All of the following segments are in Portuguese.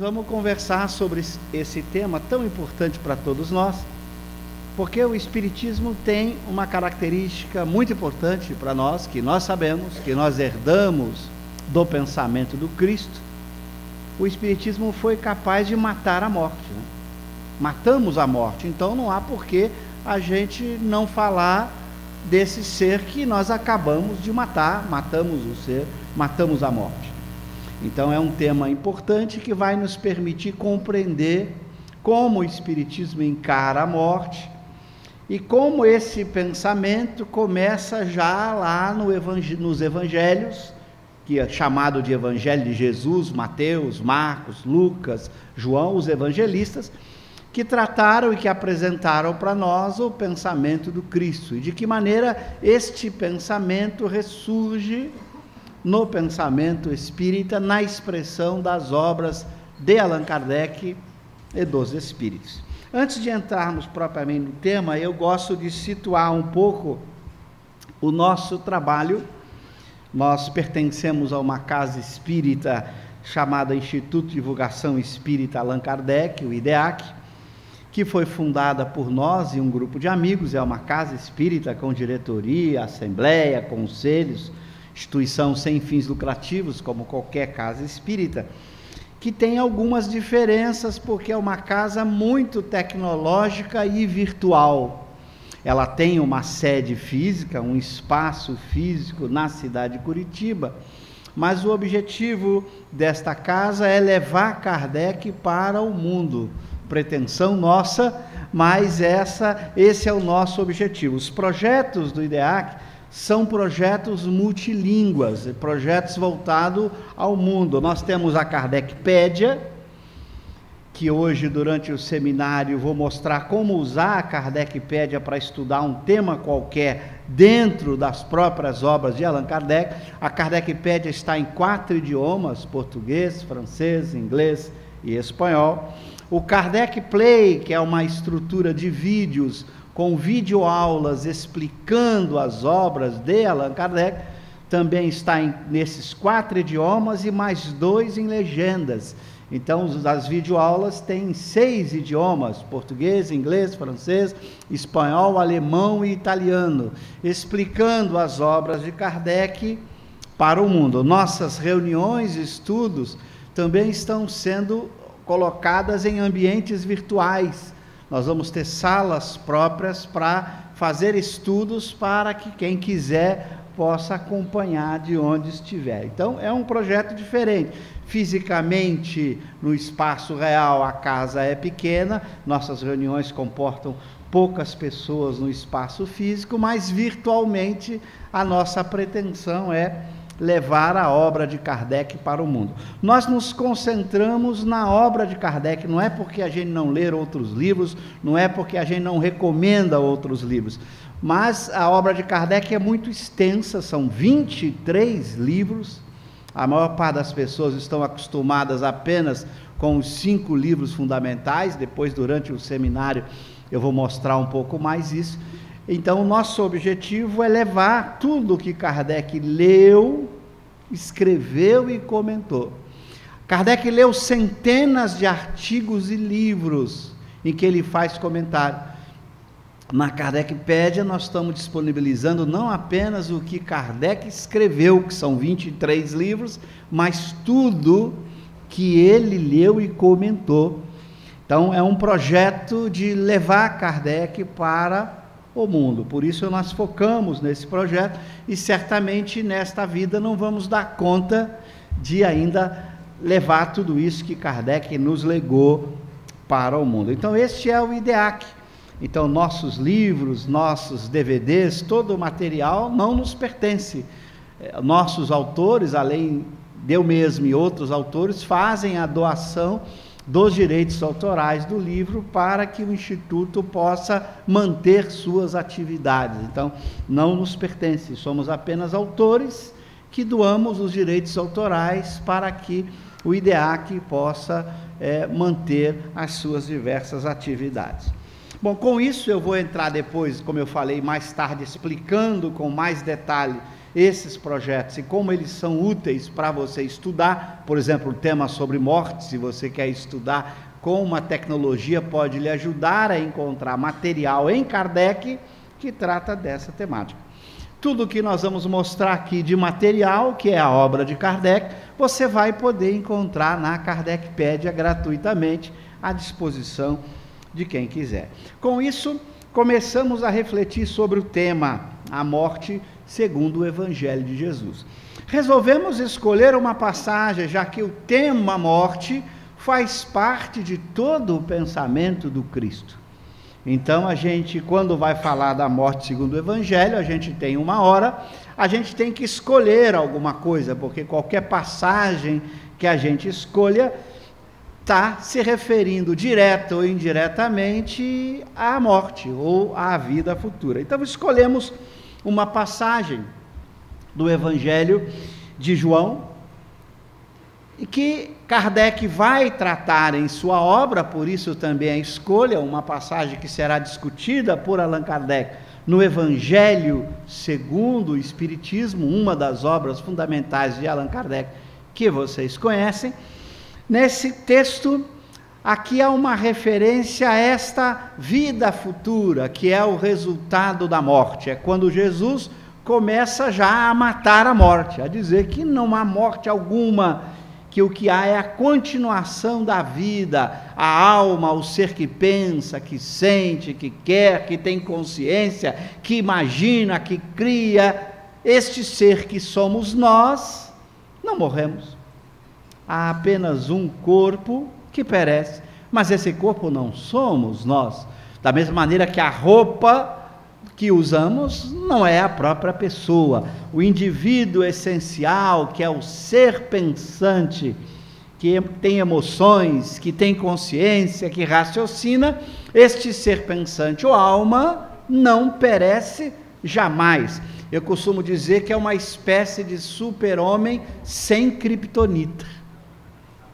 vamos conversar sobre esse tema tão importante para todos nós, porque o Espiritismo tem uma característica muito importante para nós, que nós sabemos, que nós herdamos do pensamento do Cristo. O Espiritismo foi capaz de matar a morte, né? Matamos a morte, então não há por que a gente não falar desse ser que nós acabamos de matar. Matamos o ser, matamos a morte. Então é um tema importante que vai nos permitir compreender como o Espiritismo encara a morte e como esse pensamento começa já lá nos evangelhos, que é chamado de Evangelho de Jesus, Mateus, Marcos, Lucas, João, os evangelistas, que trataram e que apresentaram para nós o pensamento do Cristo, e de que maneira este pensamento ressurge no pensamento espírita, na expressão das obras de Allan Kardec e dos Espíritos. Antes de entrarmos propriamente no tema, eu gosto de situar um pouco o nosso trabalho. Nós pertencemos a uma casa espírita chamada Instituto de Divulgação Espírita Allan Kardec, o IDEAC, que foi fundada por nós e um grupo de amigos. É uma casa espírita com diretoria, assembleia, conselhos, instituição sem fins lucrativos, como qualquer casa espírita, que tem algumas diferenças, porque é uma casa muito tecnológica e virtual. Ela tem uma sede física, um espaço físico na cidade de Curitiba, mas o objetivo desta casa é levar Kardec para o mundo. Pretensão nossa, mas esse é o nosso objetivo. Os projetos do IDEAC são projetos multilínguas, projetos voltados ao mundo. Nós temos a Kardecpédia, que hoje, durante o seminário, vou mostrar como usar a Kardecpédia para estudar um tema qualquer dentro das próprias obras de Allan Kardec. A Kardecpédia está em 4 idiomas: português, francês, inglês e espanhol. O Kardec Play, que é uma estrutura de vídeos, com videoaulas explicando as obras de Allan Kardec, também está nesses 4 idiomas e mais 2 em legendas. Então, as videoaulas têm 6 idiomas: português, inglês, francês, espanhol, alemão e italiano, explicando as obras de Kardec para o mundo. Nossas reuniões e estudos também estão sendo colocadas em ambientes virtuais. Nós vamos ter salas próprias para fazer estudos, para que quem quiser possa acompanhar de onde estiver. Então, é um projeto diferente. Fisicamente, no espaço real, a casa é pequena, nossas reuniões comportam poucas pessoas no espaço físico, mas virtualmente a nossa pretensão é levar a obra de Kardec para o mundo. Nós nos concentramos na obra de Kardec, não é porque a gente não lê outros livros, não é porque a gente não recomenda outros livros, mas a obra de Kardec é muito extensa, são 23 livros. A maior parte das pessoas estão acostumadas apenas com os 5 livros fundamentais. Depois, durante o seminário, eu vou mostrar um pouco mais isso. Então, o nosso objetivo é levar tudo que Kardec leu, escreveu e comentou. Kardec leu centenas de artigos e livros em que ele faz comentário. Na Kardecpédia, nós estamos disponibilizando não apenas o que Kardec escreveu, que são 23 livros, mas tudo que ele leu e comentou. Então, é um projeto de levar Kardec para o mundo. Por isso nós focamos nesse projeto, e certamente nesta vida não vamos dar conta de ainda levar tudo isso que Kardec nos legou para o mundo. Então, este é o IDEAC. Então, nossos livros, nossos DVDs, todo o material não nos pertence. Nossos autores, além de eu mesmo e outros autores, fazem a doação dos direitos autorais do livro para que o Instituto possa manter suas atividades. Então, não nos pertence, somos apenas autores que doamos os direitos autorais para que o IDEAC possa manter as suas diversas atividades. Bom, com isso eu vou entrar depois, como eu falei, mais tarde, explicando com mais detalhe esses projetos e como eles são úteis para você estudar. Por exemplo, o tema sobre morte, se você quer estudar como uma tecnologia pode lhe ajudar a encontrar material em Kardec que trata dessa temática. Tudo que nós vamos mostrar aqui de material, que é a obra de Kardec, você vai poder encontrar na Kardecpédia gratuitamente, à disposição de quem quiser. Com isso, começamos a refletir sobre o tema, a morte segundo o Evangelho de Jesus. Resolvemos escolher uma passagem, já que o tema morte faz parte de todo o pensamento do Cristo. Então, a gente, quando vai falar da morte segundo o Evangelho, a gente tem uma hora, a gente tem que escolher alguma coisa, porque qualquer passagem que a gente escolha está se referindo direto ou indiretamente à morte ou à vida futura. Então, escolhemos uma passagem do Evangelho de João, e que Kardec vai tratar em sua obra, por isso também a escolha, uma passagem que será discutida por Allan Kardec no Evangelho segundo o Espiritismo, uma das obras fundamentais de Allan Kardec que vocês conhecem. Nesse texto, aqui há uma referência a esta vida futura, que é o resultado da morte, é quando Jesus começa já a matar a morte, a dizer que não há morte alguma, que o que há é a continuação da vida, a alma, o ser que pensa, que sente, que quer, que tem consciência, que imagina, que cria, este ser que somos nós, não morremos. Há apenas um corpo que perece, mas esse corpo não somos nós. Da mesma maneira que a roupa que usamos não é a própria pessoa. O indivíduo essencial, que é o ser pensante, que tem emoções, que tem consciência, que raciocina, este ser pensante ou alma não perece jamais. Eu costumo dizer que é uma espécie de super-homem sem criptonita.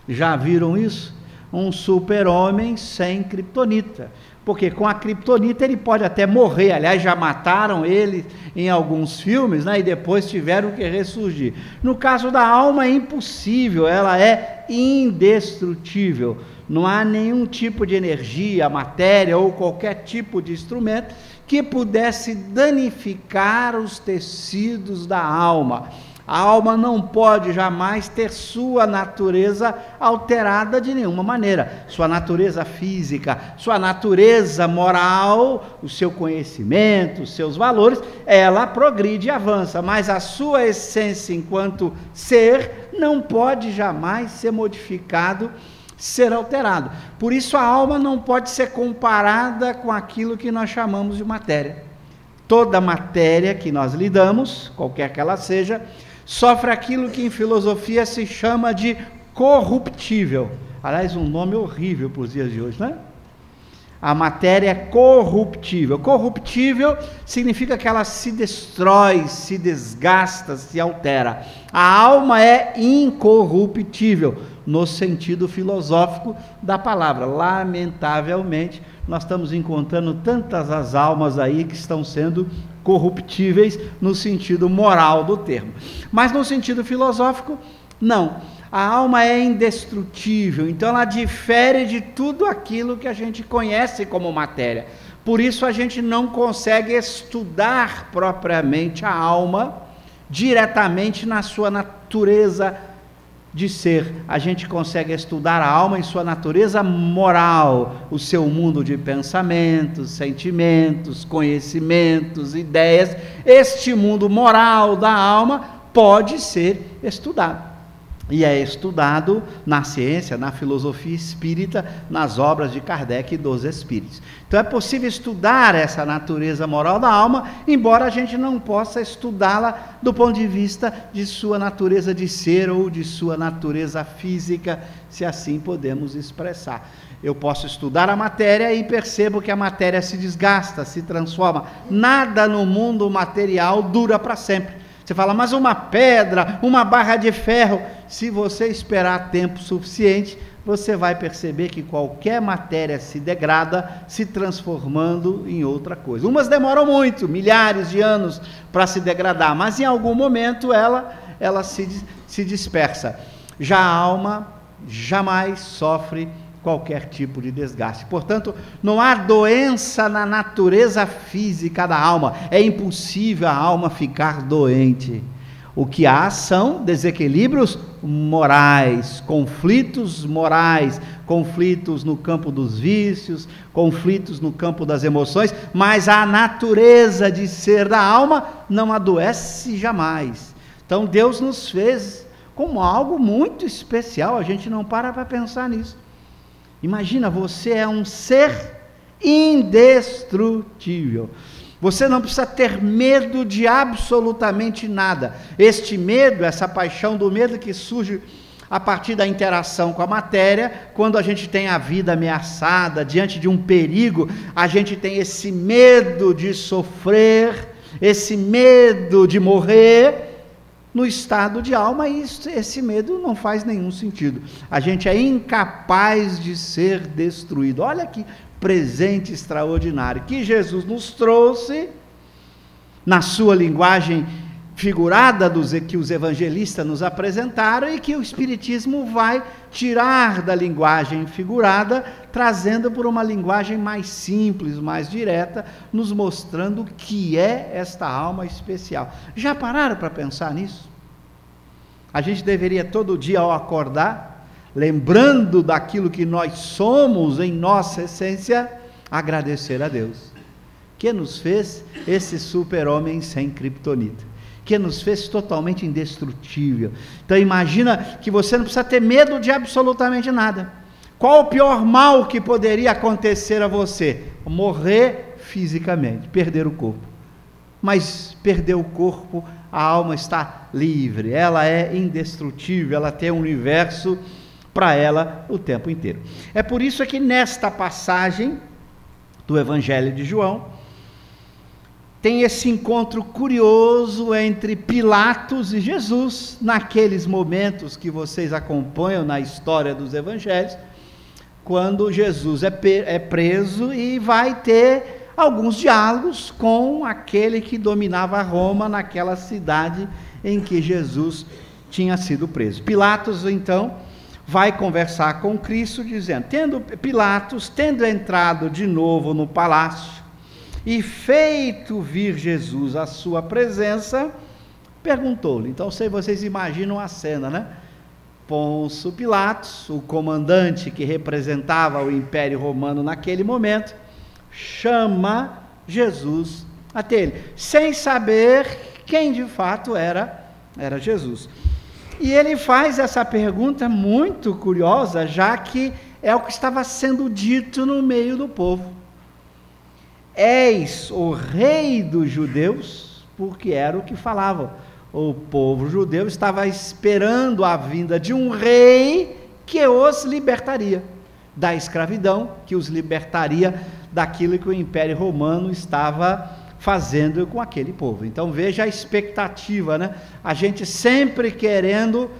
Já viram isso? Um super-homem sem criptonita. Porque com a criptonita ele pode até morrer, aliás, já mataram ele em alguns filmes, né, e depois tiveram que ressurgir. No caso da alma é impossível, ela é indestrutível, não há nenhum tipo de energia, matéria ou qualquer tipo de instrumento que pudesse danificar os tecidos da alma. A alma não pode jamais ter sua natureza alterada de nenhuma maneira. Sua natureza física, sua natureza moral, o seu conhecimento, os seus valores, ela progride e avança, mas a sua essência enquanto ser não pode jamais ser modificado, ser alterado. Por isso a alma não pode ser comparada com aquilo que nós chamamos de matéria. Toda matéria que nós lidamos, qualquer que ela seja, sofre aquilo que em filosofia se chama de corruptível. Aliás, um nome horrível para os dias de hoje, né? A matéria é corruptível. Corruptível significa que ela se destrói, se desgasta, se altera. A alma é incorruptível, no sentido filosófico da palavra. Lamentavelmente, nós estamos encontrando tantas as almas aí que estão sendo corruptíveis no sentido moral do termo. Mas no sentido filosófico, não. A alma é indestrutível, então ela difere de tudo aquilo que a gente conhece como matéria. Por isso a gente não consegue estudar propriamente a alma diretamente na sua natureza de ser. A gente consegue estudar a alma em sua natureza moral, o seu mundo de pensamentos, sentimentos, conhecimentos, ideias. Este mundo moral da alma pode ser estudado. E é estudado na ciência, na filosofia espírita, nas obras de Kardec e dos Espíritos. Então é possível estudar essa natureza moral da alma, embora a gente não possa estudá-la do ponto de vista de sua natureza de ser ou de sua natureza física, se assim podemos expressar. Eu posso estudar a matéria e percebo que a matéria se desgasta, se transforma. Nada no mundo material dura para sempre. Você fala, mas uma pedra, uma barra de ferro, se você esperar tempo suficiente, você vai perceber que qualquer matéria se degrada, se transformando em outra coisa. Umas demoram muito, milhares de anos para se degradar, mas em algum momento ela se dispersa. Já a alma jamais sofre qualquer tipo de desgaste. Portanto, não há doença na natureza física da alma. É impossível a alma ficar doente. O que há são desequilíbrios morais, conflitos no campo dos vícios, conflitos no campo das emoções, mas a natureza de ser da alma não adoece jamais. Então Deus nos fez como algo muito especial, a gente não para pensar nisso. Imagina, você é um ser indestrutível. Você não precisa ter medo de absolutamente nada. Este medo, essa paixão do medo que surge a partir da interação com a matéria, quando a gente tem a vida ameaçada, diante de um perigo, a gente tem esse medo de sofrer, esse medo de morrer. No estado de alma, esse medo não faz nenhum sentido. A gente é incapaz de ser destruído. Olha que presente extraordinário que Jesus nos trouxe na sua linguagem figurada que os evangelistas nos apresentaram e que o Espiritismo vai tirar da linguagem figurada, trazendo por uma linguagem mais simples, mais direta, nos mostrando o que é esta alma especial. Já pararam para pensar nisso? A gente deveria todo dia ao acordar, lembrando daquilo que nós somos em nossa essência, agradecer a Deus, que nos fez esse super-homem sem criptonita, que nos fez totalmente indestrutível. Então imagina que você não precisa ter medo de absolutamente nada. Qual o pior mal que poderia acontecer a você? Morrer fisicamente, perder o corpo. Mas perder o corpo, a alma está livre, ela é indestrutível, ela tem um universo para ela o tempo inteiro. É por isso que nesta passagem do Evangelho de João, tem esse encontro curioso entre Pilatos e Jesus, naqueles momentos que vocês acompanham na história dos evangelhos, quando Jesus é preso e vai ter alguns diálogos com aquele que dominava Roma naquela cidade em que Jesus tinha sido preso. Pilatos, então, vai conversar com Cristo, dizendo, Pilatos, tendo entrado de novo no palácio, e feito vir Jesus à sua presença, perguntou-lhe. Então, vocês imaginam a cena, né? Pôncio Pilatos, o comandante que representava o Império Romano naquele momento, chama Jesus até ele, sem saber quem de fato era Jesus. E ele faz essa pergunta muito curiosa, já que é o que estava sendo dito no meio do povo. És o rei dos judeus? Porque era o que falavam. O povo judeu estava esperando a vinda de um rei que os libertaria da escravidão, que os libertaria daquilo que o Império Romano estava fazendo com aquele povo. Então veja a expectativa, né? A gente sempre querendo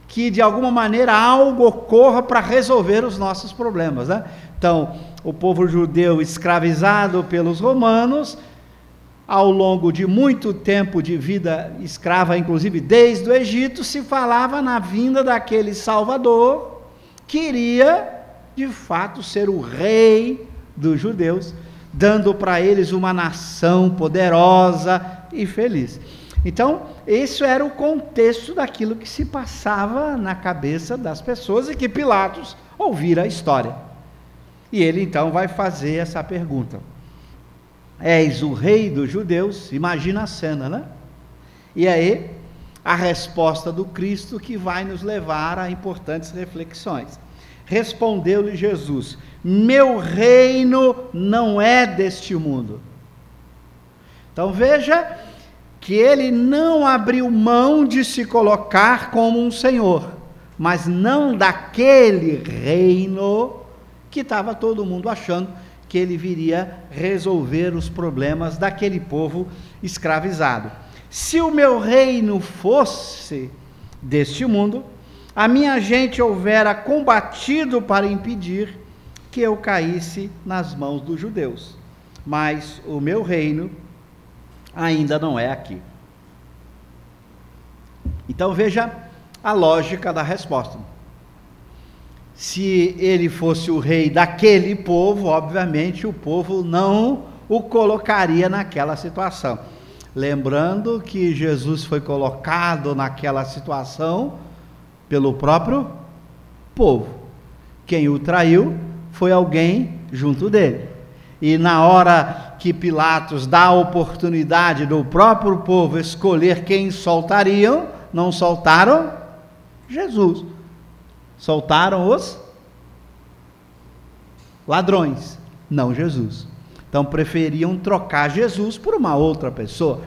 que de alguma maneira algo ocorra para resolver os nossos problemas, né? Então, o povo judeu escravizado pelos romanos, ao longo de muito tempo de vida escrava, inclusive desde o Egito, se falava na vinda daquele Salvador, que iria, de fato, ser o rei dos judeus, dando para eles uma nação poderosa e feliz. Então, esse era o contexto daquilo que se passava na cabeça das pessoas e que Pilatos ouvira a história. E ele então vai fazer essa pergunta: és o rei dos judeus? Imagina a cena, né? E aí, a resposta do Cristo que vai nos levar a importantes reflexões. Respondeu-lhe Jesus: meu reino não é deste mundo. Então veja que ele não abriu mão de se colocar como um senhor, mas não daquele reino que estava todo mundo achando que ele viria resolver os problemas daquele povo escravizado. Se o meu reino fosse deste mundo, a minha gente houvera combatido para impedir que eu caísse nas mãos dos judeus, mas o meu reino ainda não é aqui. Então veja a lógica da resposta. Se ele fosse o rei daquele povo, obviamente o povo não o colocaria naquela situação. Lembrando que Jesus foi colocado naquela situação pelo próprio povo. Quem o traiu foi alguém junto dele. E na hora que Pilatos dá a oportunidade do próprio povo escolher quem soltariam, não soltaram Jesus. Soltaram os ladrões, não Jesus. Então preferiam trocar Jesus por uma outra pessoa.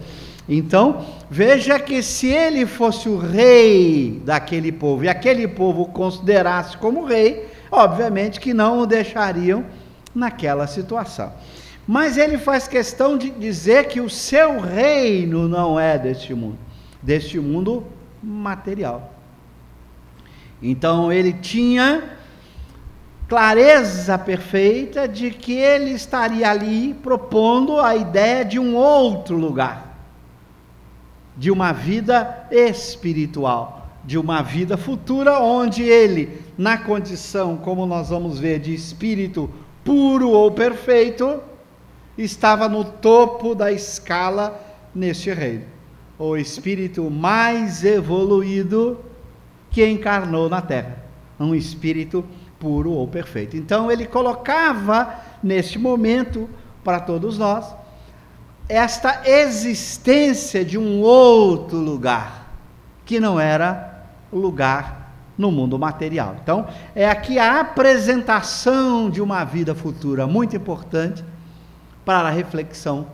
Então veja que se ele fosse o rei daquele povo e aquele povo o considerasse como rei, obviamente que não o deixariam naquela situação. Mas ele faz questão de dizer que o seu reino não é deste mundo material. Então ele tinha clareza perfeita de que ele estaria ali propondo a ideia de um outro lugar, de uma vida espiritual, de uma vida futura, onde ele, na condição, como nós vamos ver, de espírito puro ou perfeito, estava no topo da escala neste reino. O espírito mais evoluído que encarnou na terra, um espírito puro ou perfeito. Então ele colocava neste momento para todos nós esta existência de um outro lugar que não era o lugar no mundo material. Então é aqui a apresentação de uma vida futura muito importante para a reflexão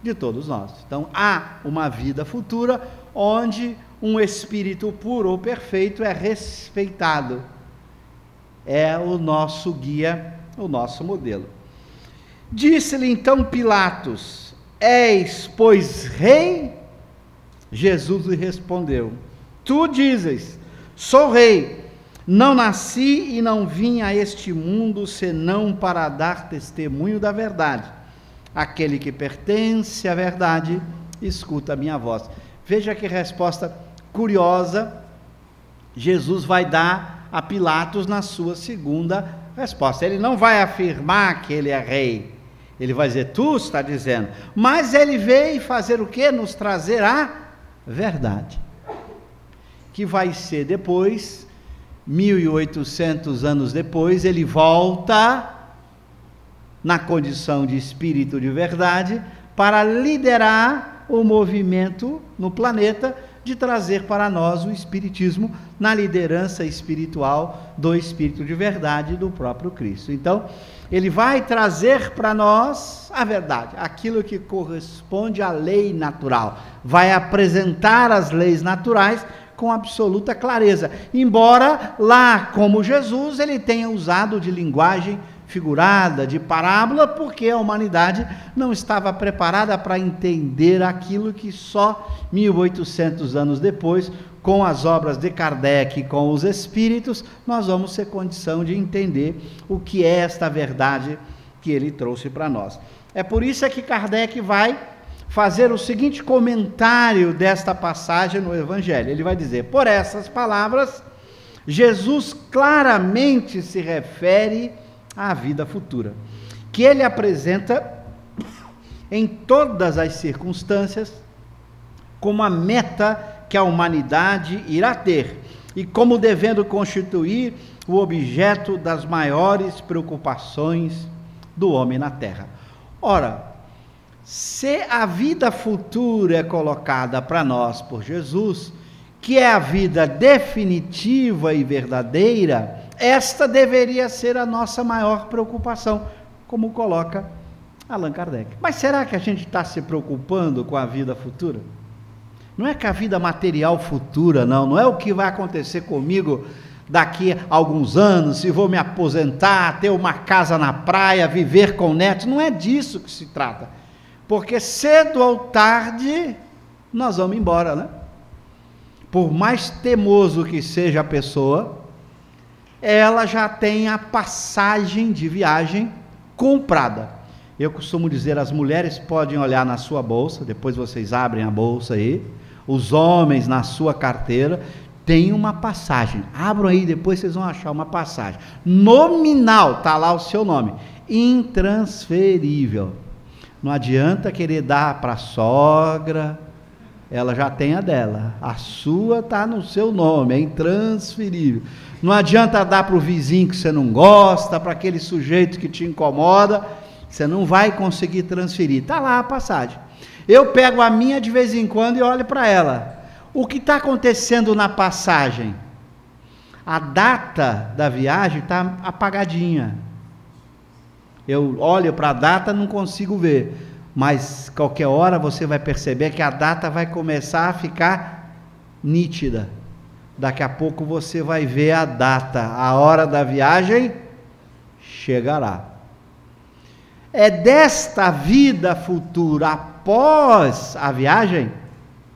de todos nós. Então há uma vida futura onde um espírito puro ou perfeito é respeitado, é o nosso guia, o nosso modelo. Disse-lhe então Pilatos: és, pois, rei? Jesus lhe respondeu: tu dizes, sou rei. Não nasci e não vim a este mundo senão para dar testemunho da verdade. Aquele que pertence à verdade, escuta a minha voz. Veja que resposta curiosa Jesus vai dar a Pilatos na sua segunda resposta. Ele não vai afirmar que ele é rei, ele vai dizer, tu está dizendo, mas ele veio fazer o quê? Nos trazer a verdade, que vai ser depois, 1800 anos depois, ele volta na condição de espírito de verdade para liderar o movimento no planeta de trazer para nós o espiritismo na liderança espiritual do espírito de verdade do próprio Cristo. Então, ele vai trazer para nós a verdade, aquilo que corresponde à lei natural, vai apresentar as leis naturais com absoluta clareza, embora lá, como Jesus, ele tenha usado de linguagem figurada, de parábola, porque a humanidade não estava preparada para entender aquilo que só 1800 anos depois, com as obras de Kardec e com os espíritos, nós vamos ter condição de entender o que é esta verdade que ele trouxe para nós. É por isso que Kardec vai fazer o seguinte comentário desta passagem no Evangelho. Ele vai dizer, por essas palavras, Jesus claramente se refere à vida futura, que ele apresenta em todas as circunstâncias como a meta que a humanidade irá ter e como devendo constituir o objeto das maiores preocupações do homem na terra. Ora, se a vida futura é colocada para nós por Jesus, que é a vida definitiva e verdadeira, esta deveria ser a nossa maior preocupação, como coloca Allan Kardec. Mas será que a gente está se preocupando com a vida futura? Não é com a vida material futura, não é o que vai acontecer comigo daqui a alguns anos, se vou me aposentar, ter uma casa na praia, viver com netos, não é disso que se trata, porque cedo ou tarde nós vamos embora, né? por mais temoso que seja a pessoa, ela já tem a passagem de viagem comprada. Eu costumo dizer, as mulheres podem olhar na sua bolsa, depois vocês abrem a bolsa aí, os homens na sua carteira, tem uma passagem, abram aí, depois vocês vão achar uma passagem, nominal, está lá o seu nome, intransferível. Não adianta querer dar para a sogra, ela já tem a dela, a sua está no seu nome, é intransferível. Não adianta dar para o vizinho que você não gosta, para aquele sujeito que te incomoda, você não vai conseguir transferir, está lá a passagem. Eu pego a minha de vez em quando e olho para ela. O que está acontecendo na passagem? A data da viagem está apagadinha. Eu olho para a data e não consigo ver, mas qualquer hora você vai perceber que a data vai começar a ficar nítida. Daqui a pouco você vai ver a data, a hora da viagem chegará. É desta vida futura após a viagem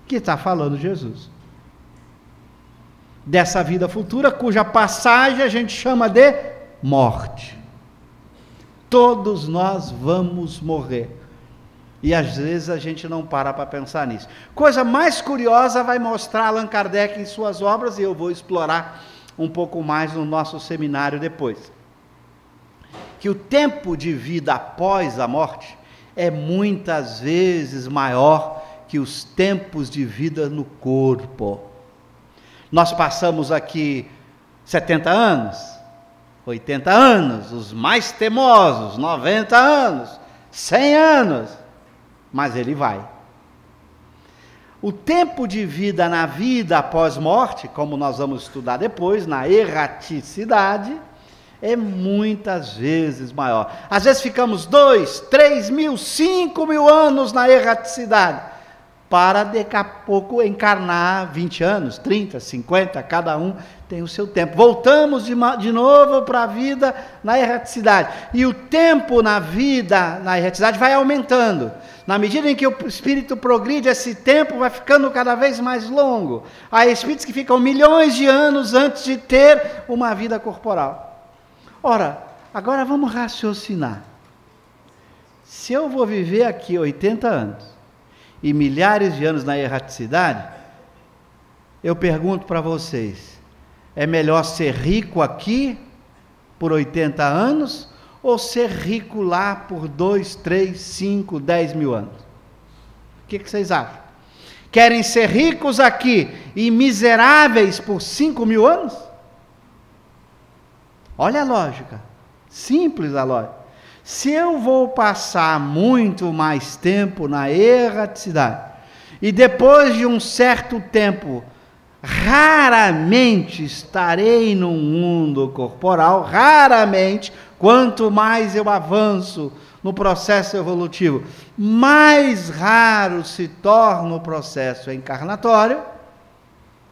que está falando Jesus. Dessa vida futura cuja passagem a gente chama de morte. Todos nós vamos morrer. E às vezes a gente não para pensar nisso. Coisa mais curiosa vai mostrar Allan Kardec em suas obras, e eu vou explorar um pouco mais no nosso seminário depois. Que o tempo de vida após a morte é muitas vezes maior que os tempos de vida no corpo. Nós passamos aqui 70 anos, 80 anos, os mais temosos, 90 anos, 100 anos, mas ele vai. O tempo de vida na vida após morte, como nós vamos estudar depois, na erraticidade, é muitas vezes maior. Às vezes ficamos 2, 3 mil, 5 mil anos na erraticidade, para daqui a pouco encarnar 20 anos, 30, 50, cada um tem o seu tempo. Voltamos de novo para a vida na erraticidade. E o tempo na vida, na erraticidade, vai aumentando. Na medida em que o espírito progride, esse tempo vai ficando cada vez mais longo. Há espíritos que ficam milhões de anos antes de ter uma vida corporal. Ora, agora vamos raciocinar. Se eu vou viver aqui 80 anos e milhares de anos na erraticidade, eu pergunto para vocês, é melhor ser rico aqui por 80 anos ou ser rico lá por 2, 3, 5, 10 mil anos? O que vocês acham? Querem ser ricos aqui e miseráveis por 5 mil anos? Olha a lógica, simples a lógica. Se eu vou passar muito mais tempo na erraticidade, e depois de um certo tempo, raramente estarei no mundo corporal, raramente, quanto mais eu avanço no processo evolutivo, mais raro se torna o processo encarnatório,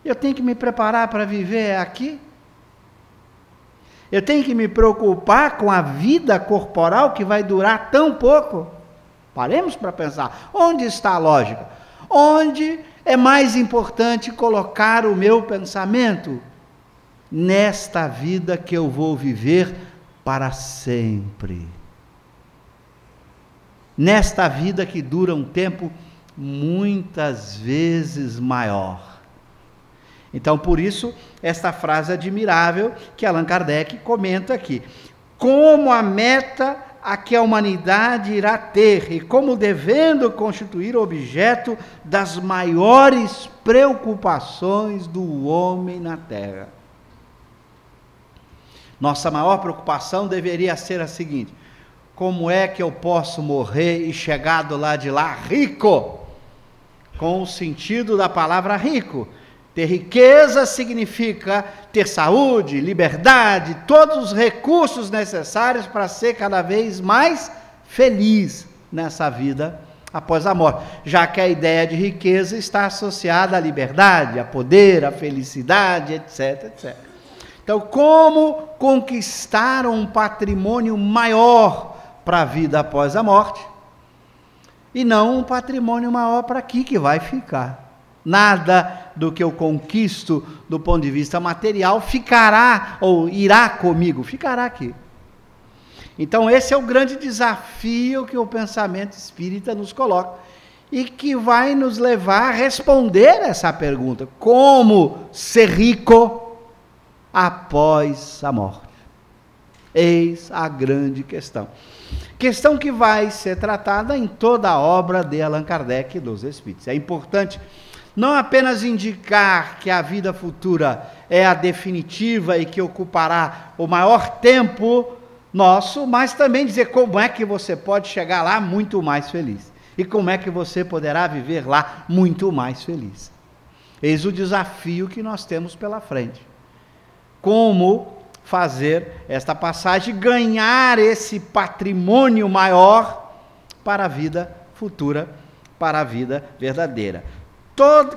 eu tenho que me preparar para viver aqui? Eu tenho que me preocupar com a vida corporal que vai durar tão pouco? Paremos para pensar. Onde está a lógica? Onde é mais importante colocar o meu pensamento? Nesta vida que eu vou viver para sempre. Nesta vida que dura um tempo muitas vezes maior. Então, por isso, esta frase admirável que Allan Kardec comenta aqui. Como a meta a que a humanidade irá ter e como devendo constituir objeto das maiores preocupações do homem na Terra. Nossa maior preocupação deveria ser a seguinte: como é que eu posso morrer e chegar do lado de lá rico? Com o sentido da palavra rico. Ter riqueza significa ter saúde, liberdade, todos os recursos necessários para ser cada vez mais feliz nessa vida após a morte, já que a ideia de riqueza está associada à liberdade, a poder, à felicidade, etc, etc. Então, como conquistar um patrimônio maior para a vida após a morte, e não um patrimônio maior para aqui que vai ficar? Nada do que eu conquisto do ponto de vista material ficará, ou irá comigo, ficará aqui. Então esse é o grande desafio que o pensamento espírita nos coloca, e que vai nos levar a responder essa pergunta: como ser rico após a morte? Eis a grande questão. Questão que vai ser tratada em toda a obra de Allan Kardec e dos Espíritos. É importante não apenas indicar que a vida futura é a definitiva e que ocupará o maior tempo nosso, mas também dizer como é que você pode chegar lá muito mais feliz. E como é que você poderá viver lá muito mais feliz. Eis o desafio que nós temos pela frente. Como fazer esta passagem, ganhar esse patrimônio maior para a vida futura, para a vida verdadeira.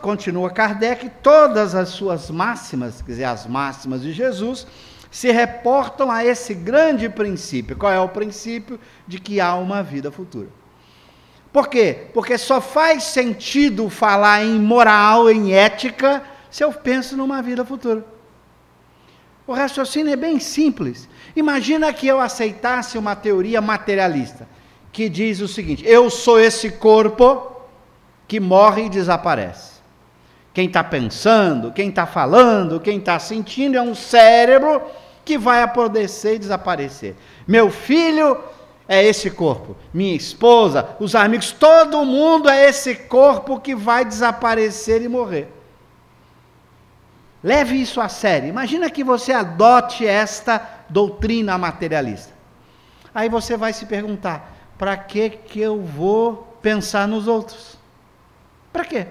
Continua Kardec, todas as suas máximas, quer dizer, as máximas de Jesus, se reportam a esse grande princípio. Qual é o princípio? De que há uma vida futura. Por quê? Porque só faz sentido falar em moral, em ética, se eu penso numa vida futura. O raciocínio é bem simples. Imagina que eu aceitasse uma teoria materialista, que diz o seguinte: eu sou esse corpo que morre e desaparece. Quem está pensando, quem está falando, quem está sentindo é um cérebro que vai apodrecer e desaparecer. Meu filho é esse corpo, minha esposa, os amigos, todo mundo é esse corpo que vai desaparecer e morrer. Leve isso a sério. Imagina que você adote esta doutrina materialista. Aí você vai se perguntar: para que eu vou pensar nos outros? Para quê?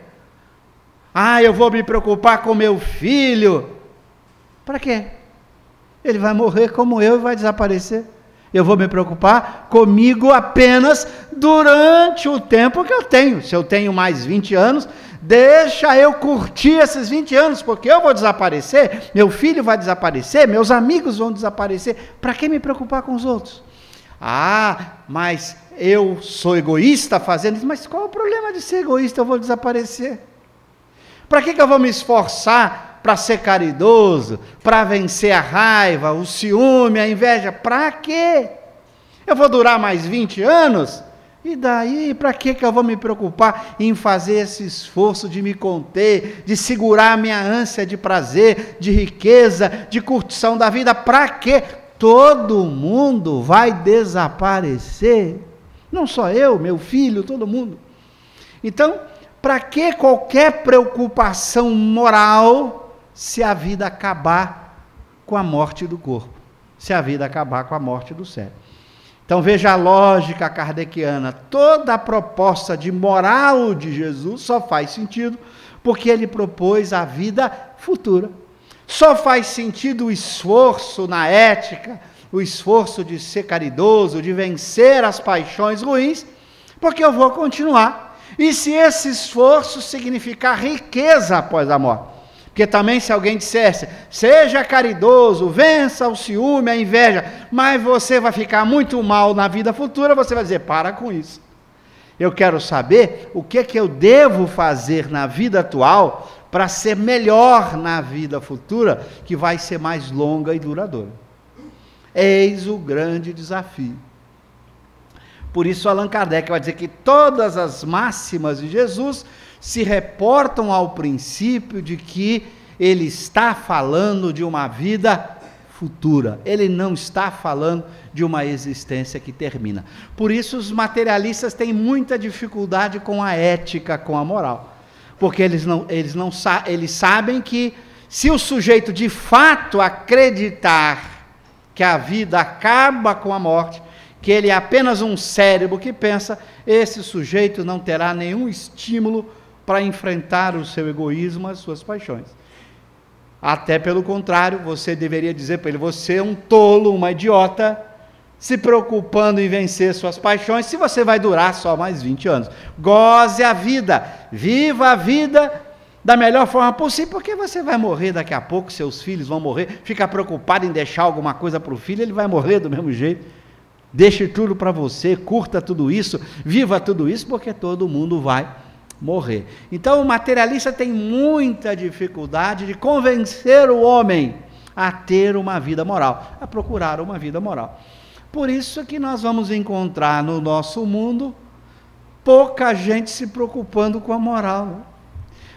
Eu vou me preocupar com meu filho. Para quê? Ele vai morrer como eu e vai desaparecer. Eu vou me preocupar comigo apenas durante o tempo que eu tenho. Se eu tenho mais 20 anos, deixa eu curtir esses 20 anos, porque eu vou desaparecer, meu filho vai desaparecer, meus amigos vão desaparecer. Para que me preocupar com os outros? Mas eu sou egoísta fazendo isso. Mas qual é o problema de ser egoísta? Eu vou desaparecer. Para que eu vou me esforçar para ser caridoso, para vencer a raiva, o ciúme, a inveja? Para quê? Eu vou durar mais 20 anos? E daí, para que eu vou me preocupar em fazer esse esforço de me conter, de segurar a minha ânsia de prazer, de riqueza, de curtição da vida? Para quê? Todo mundo vai desaparecer. Não só eu, meu filho, todo mundo. Então, para que qualquer preocupação moral se a vida acabar com a morte do corpo? Se a vida acabar com a morte do cérebro? Então veja a lógica kardeciana. Toda a proposta de moral de Jesus só faz sentido porque ele propôs a vida futura. Só faz sentido o esforço na ética, o esforço de ser caridoso, de vencer as paixões ruins, porque eu vou continuar. E se esse esforço significar riqueza após a morte? Porque também se alguém dissesse: seja caridoso, vença o ciúme, a inveja, mas você vai ficar muito mal na vida futura, você vai dizer: para com isso. Eu quero saber o que eu devo fazer na vida atual para ser melhor na vida futura, que vai ser mais longa e duradoura. Eis o grande desafio. Por isso Allan Kardec vai dizer que todas as máximas de Jesus se reportam ao princípio de que ele está falando de uma vida futura. Ele não está falando de uma existência que termina. Por isso os materialistas têm muita dificuldade com a ética, com a moral. Porque eles sabem que se o sujeito de fato acreditar que a vida acaba com a morte, que ele é apenas um cérebro que pensa, esse sujeito não terá nenhum estímulo para enfrentar o seu egoísmo, as suas paixões. Até pelo contrário, você deveria dizer para ele: você é um tolo, uma idiota, se preocupando em vencer suas paixões, se você vai durar só mais 20 anos. Goze a vida, viva a vida da melhor forma possível, porque você vai morrer daqui a pouco, seus filhos vão morrer. Fica preocupado em deixar alguma coisa para o filho, ele vai morrer do mesmo jeito. Deixe tudo para você, curta tudo isso, viva tudo isso, porque todo mundo vai morrer. Então o materialista tem muita dificuldade de convencer o homem a ter uma vida moral, a procurar uma vida moral. Por isso que nós vamos encontrar no nosso mundo pouca gente se preocupando com a moral, né?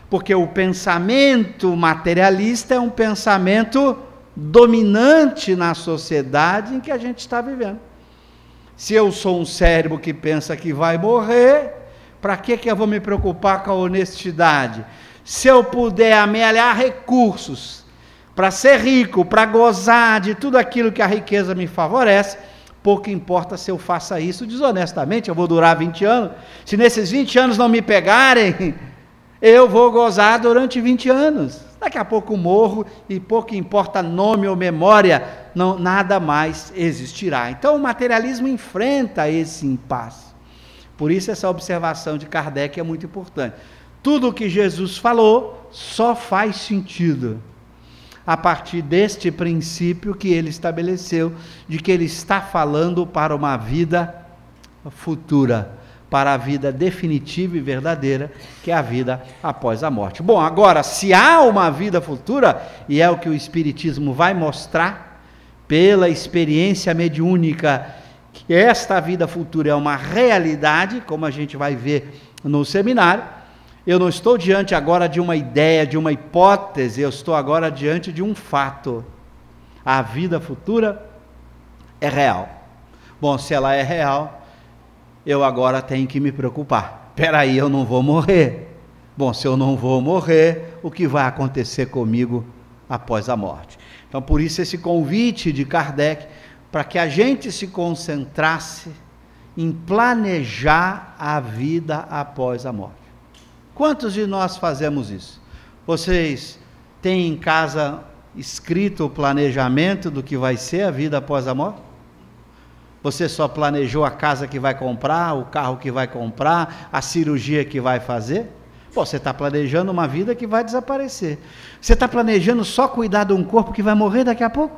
Porque o pensamento materialista é um pensamento dominante na sociedade em que a gente está vivendo. Se eu sou um cérebro que pensa que vai morrer, para que eu vou me preocupar com a honestidade? Se eu puder amealhar recursos para ser rico, para gozar de tudo aquilo que a riqueza me favorece, pouco importa se eu faça isso desonestamente. Eu vou durar 20 anos, se nesses 20 anos não me pegarem, eu vou gozar durante 20 anos, daqui a pouco morro e pouco importa nome ou memória, não, nada mais existirá. Então o materialismo enfrenta esse impasse. Por isso essa observação de Kardec é muito importante. Tudo o que Jesus falou só faz sentido a partir deste princípio que ele estabeleceu, de que ele está falando para uma vida futura, para a vida definitiva e verdadeira, que é a vida após a morte. Bom, agora, se há uma vida futura, e é o que o Espiritismo vai mostrar, pela experiência mediúnica, que esta vida futura é uma realidade, como a gente vai ver no seminário. Eu não estou diante agora de uma ideia, de uma hipótese, eu estou agora diante de um fato. A vida futura é real. Bom, se ela é real, eu agora tenho que me preocupar. Espera aí, eu não vou morrer. Bom, se eu não vou morrer, o que vai acontecer comigo após a morte? Então, por isso esse convite de Kardec, para que a gente se concentrasse em planejar a vida após a morte. Quantos de nós fazemos isso? Vocês têm em casa escrito o planejamento do que vai ser a vida após a morte? Você só planejou a casa que vai comprar, o carro que vai comprar, a cirurgia que vai fazer? Pô, você está planejando uma vida que vai desaparecer. Você está planejando só cuidar de um corpo que vai morrer daqui a pouco?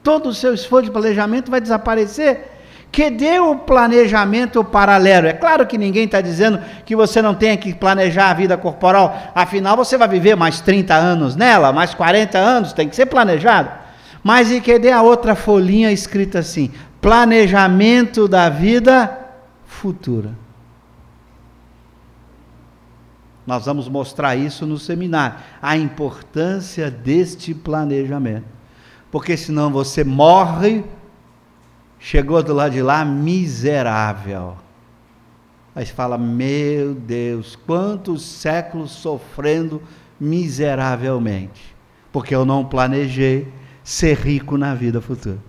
Todo o seu esforço de planejamento vai desaparecer? Que dê o planejamento paralelo. É claro que ninguém está dizendo que você não tenha que planejar a vida corporal, afinal você vai viver mais 30 anos nela, mais 40 anos, tem que ser planejado. Mas e que dê a outra folhinha escrita assim: planejamento da vida futura. Nós vamos mostrar isso no seminário, a importância deste planejamento, porque senão você morre, chegou do lado de lá miserável. Aí você fala: meu Deus, quantos séculos sofrendo miseravelmente, porque eu não planejei ser rico na vida futura.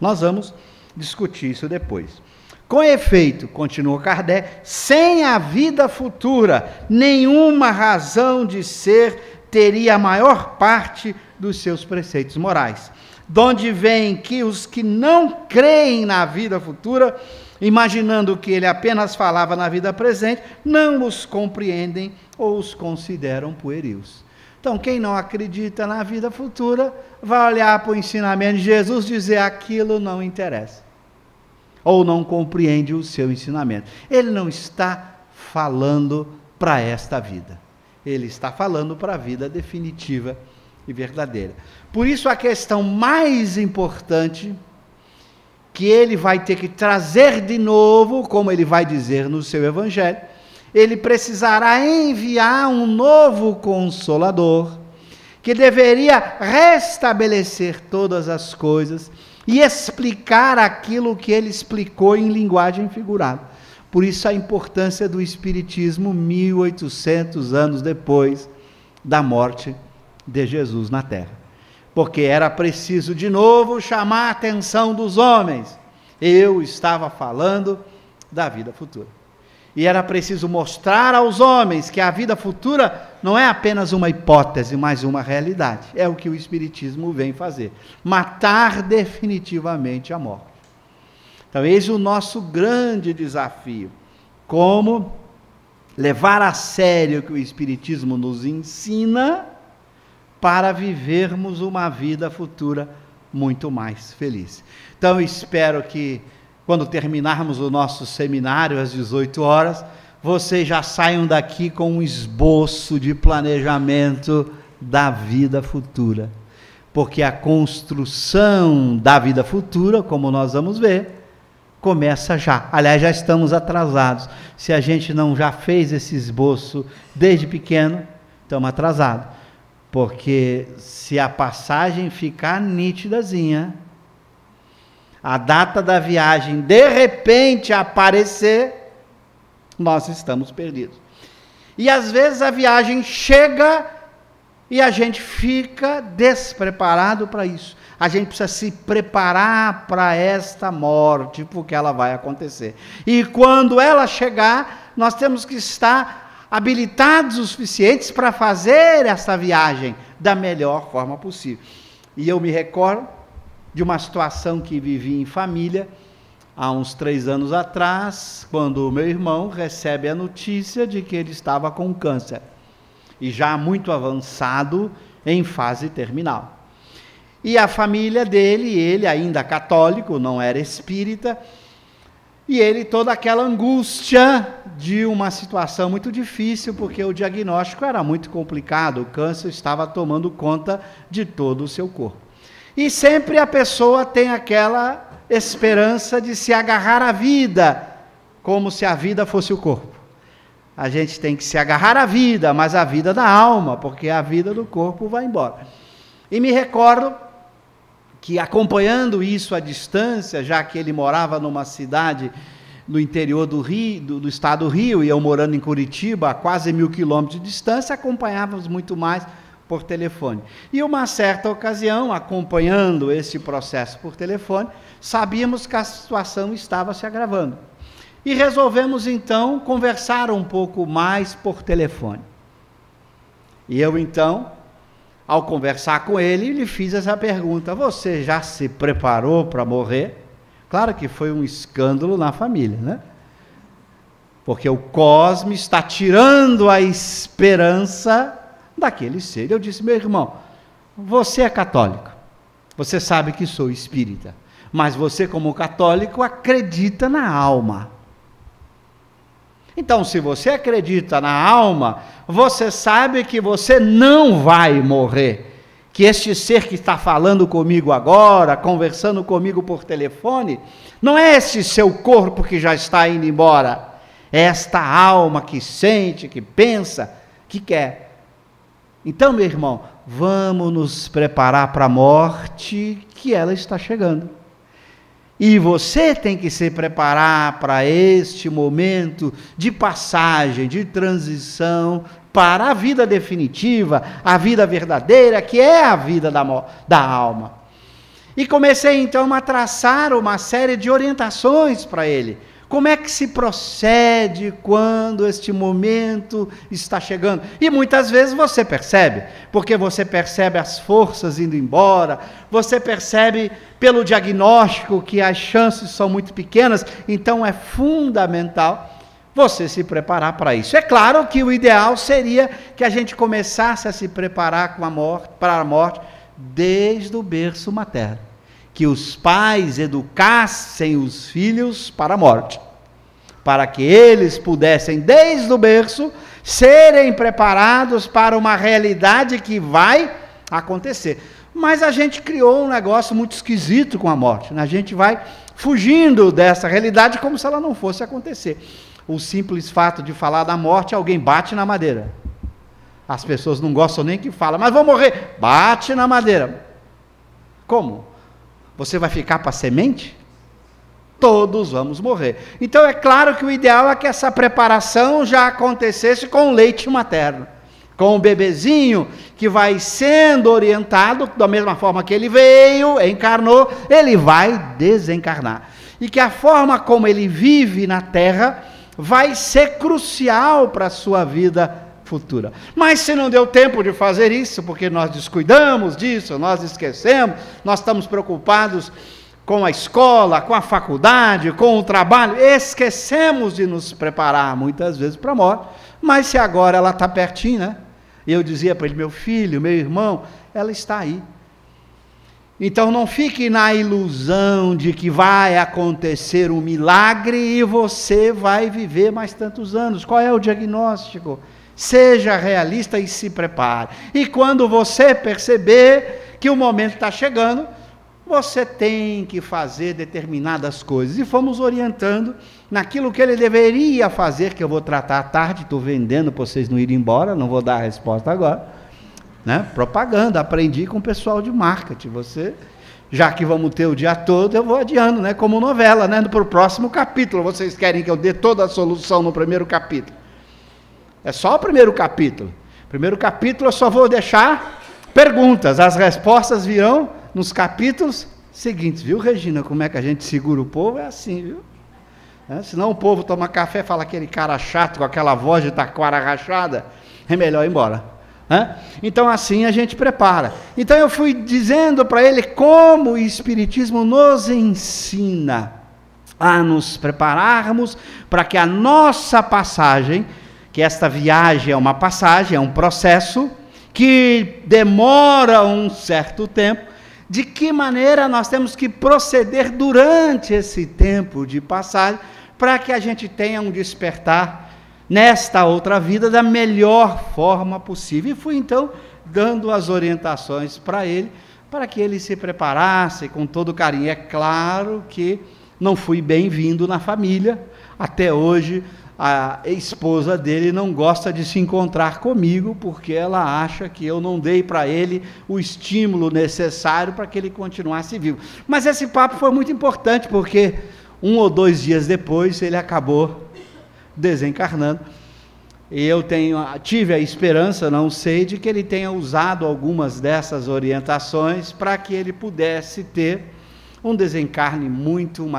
Nós vamos discutir isso depois. Com efeito, continua Kardec, sem a vida futura, nenhuma razão de ser teria a maior parte dos seus preceitos morais. Donde vem que os que não creem na vida futura, imaginando que ele apenas falava na vida presente, não os compreendem ou os consideram pueris. Então, quem não acredita na vida futura, vai olhar para o ensinamento de Jesus e dizer: aquilo não interessa, ou não compreende o seu ensinamento. Ele não está falando para esta vida, ele está falando para a vida definitiva e verdadeira. Por isso a questão mais importante que ele vai ter que trazer de novo, como ele vai dizer no seu evangelho, ele precisará enviar um novo Consolador, que deveria restabelecer todas as coisas e explicar aquilo que ele explicou em linguagem figurada. Por isso a importância do Espiritismo 1800 anos depois da morte de Jesus na Terra. Porque era preciso de novo chamar a atenção dos homens. Eu estava falando da vida futura. E era preciso mostrar aos homens que a vida futura não é apenas uma hipótese, mas uma realidade. É o que o Espiritismo vem fazer: matar definitivamente a morte. Então, eis o nosso grande desafio: como levar a sério o que o Espiritismo nos ensina para vivermos uma vida futura muito mais feliz. Então, eu espero que, quando terminarmos o nosso seminário às 18 horas, vocês já saiam daqui com um esboço de planejamento da vida futura. Porque a construção da vida futura, como nós vamos ver, começa já. Aliás, já estamos atrasados. Se a gente não já fez esse esboço desde pequeno, estamos atrasados. Porque se a passagem ficar nítidazinha, a data da viagem de repente aparecer, nós estamos perdidos. E às vezes a viagem chega e a gente fica despreparado para isso. A gente precisa se preparar para esta morte, porque ela vai acontecer. E quando ela chegar, nós temos que estar habilitados o suficientes para fazer essa viagem da melhor forma possível. E eu me recordo de uma situação que vivi em família, há uns 3 anos atrás, quando o meu irmão recebe a notícia de que ele estava com câncer, e já muito avançado, em fase terminal. E a família dele, ele ainda católico, não era espírita, e ele toda aquela angústia de uma situação muito difícil, porque o diagnóstico era muito complicado, o câncer estava tomando conta de todo o seu corpo. E sempre a pessoa tem aquela esperança de se agarrar à vida, como se a vida fosse o corpo. A gente tem que se agarrar à vida, mas à vida da alma, porque a vida do corpo vai embora. E me recordo que, acompanhando isso à distância, já que ele morava numa cidade no interior do Rio, do estado do Rio, e eu morando em Curitiba, a quase 1000 quilômetros de distância, acompanhávamos muito mais por telefone. E uma certa ocasião, acompanhando esse processo por telefone, sabíamos que a situação estava se agravando. E resolvemos então conversar um pouco mais por telefone. E eu então, ao conversar com ele, lhe fiz essa pergunta: você já se preparou para morrer? Claro que foi um escândalo na família, né? Porque o Cosme está tirando a esperança daquele ser. Eu disse: meu irmão, você é católico, você sabe que sou espírita, mas você, como católico, acredita na alma. Então, se você acredita na alma, você sabe que você não vai morrer, que este ser que está falando comigo agora, conversando comigo por telefone, não é esse seu corpo que já está indo embora, é esta alma que sente, que pensa, que quer. Então, meu irmão, vamos nos preparar para a morte, que ela está chegando. E você tem que se preparar para este momento de passagem, de transição para a vida definitiva, a vida verdadeira, que é a vida da alma. E comecei então a traçar uma série de orientações para ele. Como é que se procede quando este momento está chegando? E muitas vezes você percebe, porque você percebe as forças indo embora, você percebe pelo diagnóstico que as chances são muito pequenas, então é fundamental você se preparar para isso. É claro que o ideal seria que a gente começasse a se preparar para a morte desde o berço materno. Que os pais educassem os filhos para a morte, para que eles pudessem, desde o berço, serem preparados para uma realidade que vai acontecer. Mas a gente criou um negócio muito esquisito com a morte, né? A gente vai fugindo dessa realidade como se ela não fosse acontecer. O simples fato de falar da morte, alguém bate na madeira. As pessoas não gostam nem que fala, mas vou morrer, bate na madeira. Como? Você vai ficar para semente? Todos vamos morrer. Então é claro que o ideal é que essa preparação já acontecesse com o leite materno, com o bebezinho que vai sendo orientado, da mesma forma que ele veio, encarnou, ele vai desencarnar. E que a forma como ele vive na Terra vai ser crucial para a sua vida futura. Mas se não deu tempo de fazer isso, porque nós descuidamos disso, nós esquecemos, nós estamos preocupados com a escola, com a faculdade, com o trabalho, esquecemos de nos preparar muitas vezes para a morte, mas se agora ela está pertinho, né? E eu dizia para ele: meu filho, meu irmão, ela está aí. Então não fique na ilusão de que vai acontecer um milagre e você vai viver mais tantos anos. Qual é o diagnóstico? Seja realista e se prepare. E quando você perceber que o momento está chegando, você tem que fazer determinadas coisas. E fomos orientando naquilo que ele deveria fazer, que eu vou tratar à tarde, estou vendendo para vocês não irem embora, não vou dar a resposta agora. Né? Propaganda, aprendi com o pessoal de marketing. Você, já que vamos ter o dia todo, eu vou adiando, né? Como novela, né? Para o próximo capítulo. Vocês querem que eu dê toda a solução no primeiro capítulo? É só o primeiro capítulo. Primeiro capítulo eu só vou deixar perguntas. As respostas virão nos capítulos seguintes. Viu, Regina, como é que a gente segura o povo? É assim, viu? Senão o povo toma café e fala aquele cara chato com aquela voz de taquara rachada. É melhor ir embora. Então assim a gente prepara. Então eu fui dizendo para ele como o Espiritismo nos ensina a nos prepararmos para que a nossa passagem, que esta viagem é uma passagem, é um processo que demora um certo tempo, de que maneira nós temos que proceder durante esse tempo de passagem para que a gente tenha um despertar nesta outra vida da melhor forma possível. E fui então dando as orientações para ele, para que ele se preparasse com todo carinho. É claro que não fui bem-vindo na família. Até hoje a esposa dele não gosta de se encontrar comigo, porque ela acha que eu não dei para ele o estímulo necessário para que ele continuasse vivo. Mas esse papo foi muito importante, porque 1 ou 2 dias depois ele acabou desencarnando, e eu tive a esperança, não sei, de que ele tenha usado algumas dessas orientações para que ele pudesse ter uma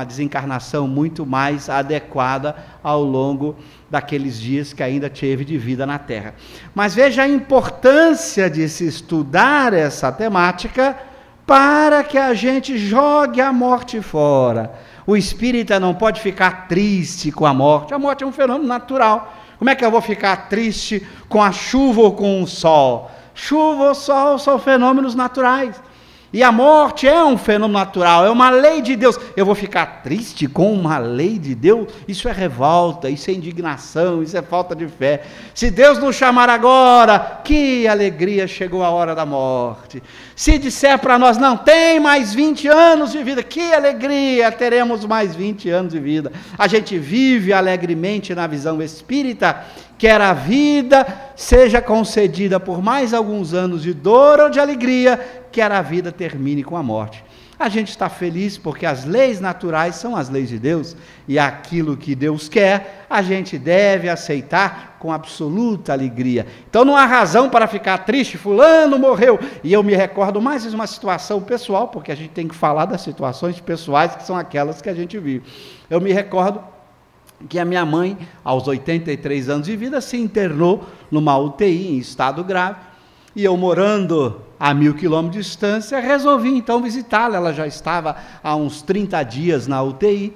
desencarnação muito mais adequada ao longo daqueles dias que ainda teve de vida na Terra. Mas veja a importância de se estudar essa temática para que a gente jogue a morte fora. O espírita não pode ficar triste com a morte é um fenômeno natural. Como é que eu vou ficar triste com a chuva ou com o sol? Chuva ou sol são fenômenos naturais. E a morte é um fenômeno natural, é uma lei de Deus. Eu vou ficar triste com uma lei de Deus? Isso é revolta, isso é indignação, isso é falta de fé. Se Deus nos chamar agora, que alegria, chegou a hora da morte. Se disser para nós, não, tem mais 20 anos de vida, que alegria, teremos mais 20 anos de vida. A gente vive alegremente na visão espírita, quer a vida seja concedida por mais alguns anos de dor ou de alegria, quer a vida termine com a morte. A gente está feliz porque as leis naturais são as leis de Deus, e aquilo que Deus quer, a gente deve aceitar com absoluta alegria. Então não há razão para ficar triste, fulano morreu. E eu me recordo mais de uma situação pessoal, porque a gente tem que falar das situações pessoais, que são aquelas que a gente vive. Eu me recordo que a minha mãe, aos 83 anos de vida, se internou numa UTI em estado grave, e eu morando a 1000 quilômetros de distância, resolvi então visitá-la. Ela já estava há uns 30 dias na UTI,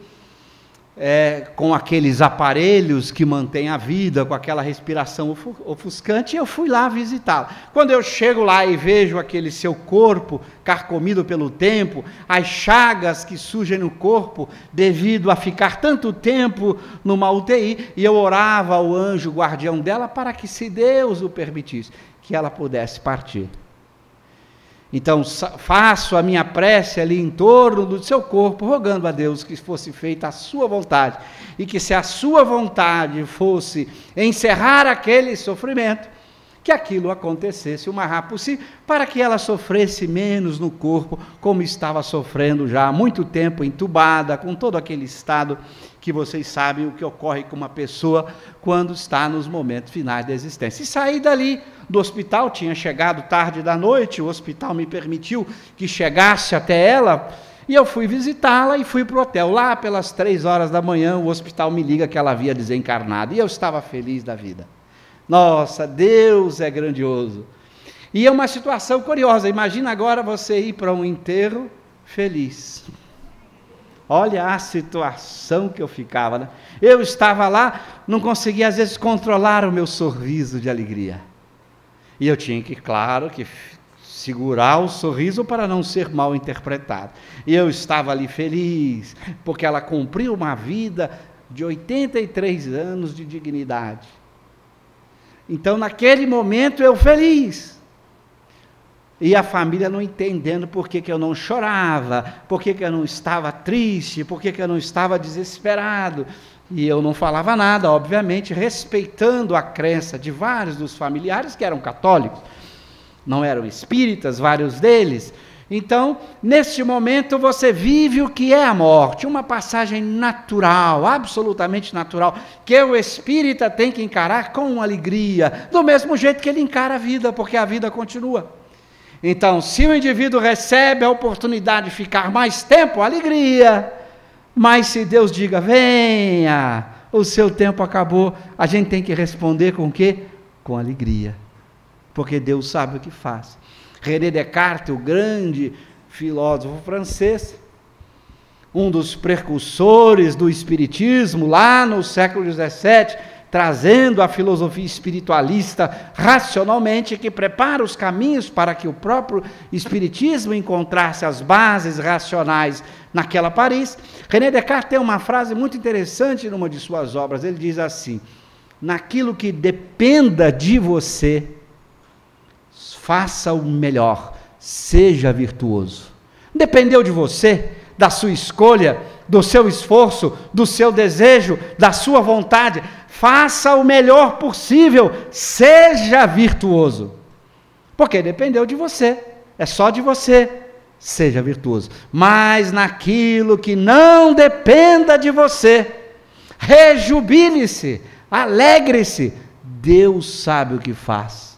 com aqueles aparelhos que mantêm a vida, com aquela respiração ofuscante, e eu fui lá visitá-la. Quando eu chego lá e vejo aquele seu corpo carcomido pelo tempo, as chagas que surgem no corpo devido a ficar tanto tempo numa UTI, e eu orava ao anjo guardião dela para que, se Deus o permitisse, que ela pudesse partir. Então faço a minha prece ali em torno do seu corpo, rogando a Deus que fosse feita a sua vontade, e que, se a sua vontade fosse encerrar aquele sofrimento, que aquilo acontecesse o mais rápido possível, para que ela sofresse menos no corpo, como estava sofrendo já há muito tempo, entubada, com todo aquele estado que vocês sabem o que ocorre com uma pessoa quando está nos momentos finais da existência. E saí dali do hospital, tinha chegado tarde da noite, o hospital me permitiu que chegasse até ela, e eu fui visitá-la e fui para o hotel. Lá pelas 3 horas da manhã, o hospital me liga que ela havia desencarnado, e eu estava feliz da vida. Nossa, Deus é grandioso. E é uma situação curiosa. Imagina agora você ir para um enterro feliz. Olha a situação que eu ficava, né? Eu estava lá, não conseguia às vezes controlar o meu sorriso de alegria. E eu tinha que, claro, que segurar o sorriso para não ser mal interpretado. E eu estava ali feliz, porque ela cumpriu uma vida de 83 anos de dignidade. Então, naquele momento, eu feliz. E a família não entendendo por que eu não chorava, por que eu não estava triste, por que eu não estava desesperado. E eu não falava nada, obviamente, respeitando a crença de vários dos familiares que eram católicos. Não eram espíritas, vários deles. Então, neste momento, você vive o que é a morte, uma passagem natural, absolutamente natural, que o espírita tem que encarar com alegria, do mesmo jeito que ele encara a vida, porque a vida continua. Então, se o indivíduo recebe a oportunidade de ficar mais tempo, alegria. Mas se Deus diga, venha, o seu tempo acabou, a gente tem que responder com o quê? Com alegria. Porque Deus sabe o que faz. René Descartes, o grande filósofo francês, um dos precursores do espiritismo, lá no século XVII, trazendo a filosofia espiritualista racionalmente, que prepara os caminhos para que o próprio espiritismo encontrasse as bases racionais naquela Paris. René Descartes tem uma frase muito interessante numa de suas obras. Ele diz assim: naquilo que dependa de você, faça o melhor, seja virtuoso. Dependeu de você, da sua escolha, do seu esforço, do seu desejo, da sua vontade, faça o melhor possível, seja virtuoso. Porque dependeu de você, é só de você, seja virtuoso. Mas naquilo que não dependa de você, rejubile-se, alegre-se, Deus sabe o que faz.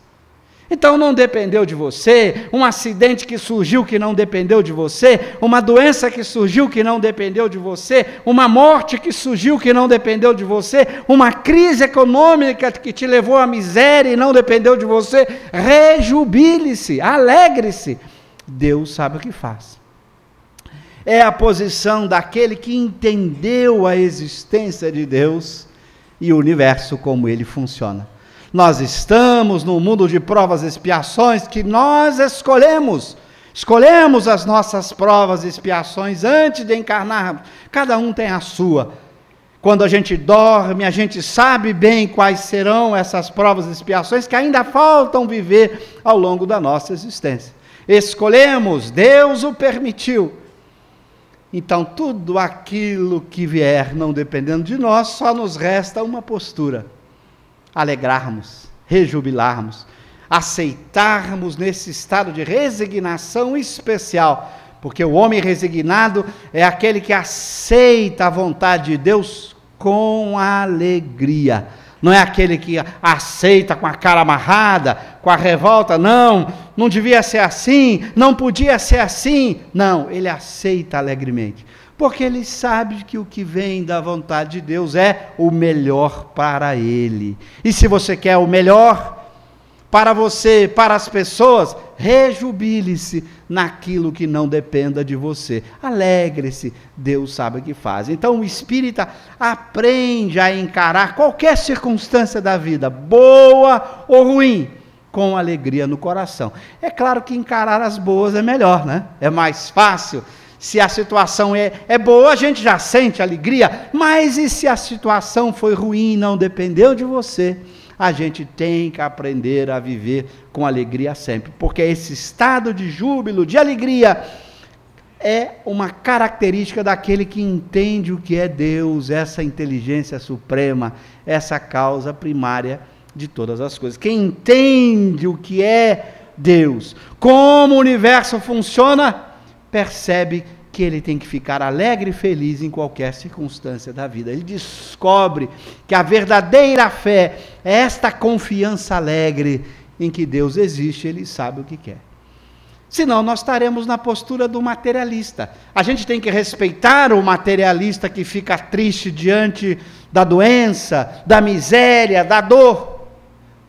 Então não dependeu de você, um acidente que surgiu que não dependeu de você, uma doença que surgiu que não dependeu de você, uma morte que surgiu que não dependeu de você, uma crise econômica que te levou à miséria e não dependeu de você, rejubile-se, alegre-se, Deus sabe o que faz. É a posição daquele que entendeu a existência de Deus e o universo como ele funciona. Nós estamos num mundo de provas e expiações que nós escolhemos as nossas provas e expiações antes de encarnarmos, cada um tem a sua. Quando a gente dorme, a gente sabe bem quais serão essas provas e expiações que ainda faltam viver ao longo da nossa existência. Escolhemos, Deus o permitiu. Então, tudo aquilo que vier, não dependendo de nós, só nos resta uma postura: alegrarmos, rejubilarmos, aceitarmos nesse estado de resignação especial, porque o homem resignado é aquele que aceita a vontade de Deus com alegria. Não é aquele que aceita com a cara amarrada, com a revolta, não devia ser assim, não podia ser assim. Não, ele aceita alegremente, porque ele sabe que o que vem da vontade de Deus é o melhor para ele. E se você quer o melhor para você, para as pessoas, rejubile-se naquilo que não dependa de você. Alegre-se, Deus sabe o que faz. Então o espírita aprende a encarar qualquer circunstância da vida, boa ou ruim, com alegria no coração. É claro que encarar as boas é melhor, né? É mais fácil. Se a situação é boa, a gente já sente alegria, mas e se a situação foi ruim e não dependeu de você? A gente tem que aprender a viver com alegria sempre, porque esse estado de júbilo, de alegria, é uma característica daquele que entende o que é Deus, essa inteligência suprema, essa causa primária de todas as coisas. Quem entende o que é Deus, como o universo funciona, percebe que ele tem que ficar alegre e feliz em qualquer circunstância da vida. Ele descobre que a verdadeira fé é esta confiança alegre em que Deus existe, ele sabe o que quer. Senão nós estaremos na postura do materialista. A gente tem que respeitar o materialista que fica triste diante da doença, da miséria, da dor,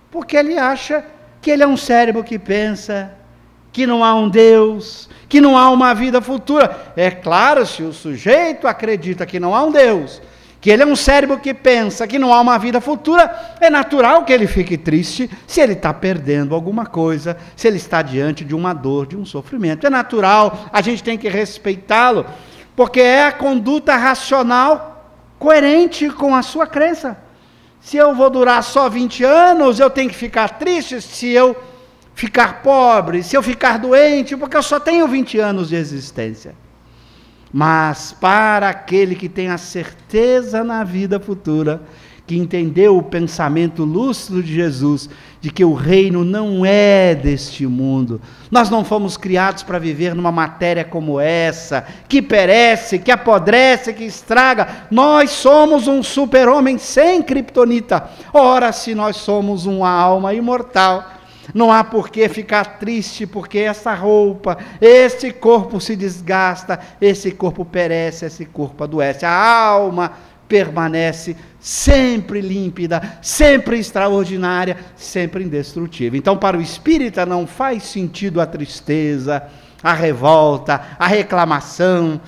porque ele acha que ele é um cérebro que pensa, que não há um Deus, que não há uma vida futura. É claro, se o sujeito acredita que não há um Deus, que ele é um cérebro que pensa que não há uma vida futura, é natural que ele fique triste se ele está perdendo alguma coisa, se ele está diante de uma dor, de um sofrimento. É natural, a gente tem que respeitá-lo, porque é a conduta racional coerente com a sua crença. Se eu vou durar só 20 anos, eu tenho que ficar triste se eu ficar pobre, se eu ficar doente, porque eu só tenho 20 anos de existência. Mas para aquele que tem a certeza na vida futura, que entendeu o pensamento lúcido de Jesus, de que o reino não é deste mundo, nós não fomos criados para viver numa matéria como essa, que perece, que apodrece, que estraga. Nós somos um super-homem sem criptonita. Ora, se nós somos uma alma imortal, não há por que ficar triste, porque essa roupa, esse corpo se desgasta, esse corpo perece, esse corpo adoece. A alma permanece sempre límpida, sempre extraordinária, sempre indestrutível. Então, para o espírita não faz sentido a tristeza, a revolta, a reclamação,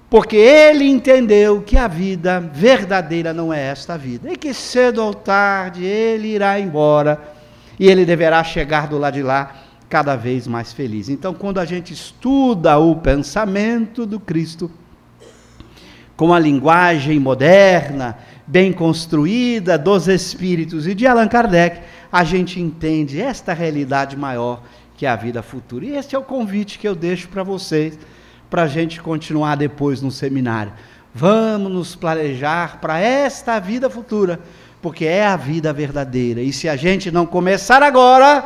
porque ele entendeu que a vida verdadeira não é esta vida, e que cedo ou tarde ele irá embora, e ele deverá chegar do lado de lá cada vez mais feliz. Então, quando a gente estuda o pensamento do Cristo, com a linguagem moderna, bem construída dos Espíritos e de Allan Kardec, a gente entende esta realidade maior que é a vida futura. E esse é o convite que eu deixo para vocês, para a gente continuar depois no seminário. Vamos nos planejar para esta vida futura, porque é a vida verdadeira, e se a gente não começar agora,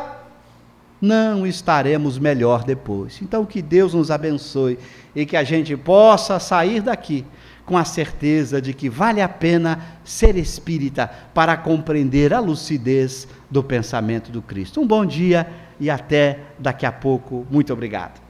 não estaremos melhor depois. Então que Deus nos abençoe, e que a gente possa sair daqui com a certeza de que vale a pena ser espírita, para compreender a lucidez do pensamento do Cristo. Um bom dia, e até daqui a pouco. Muito obrigado.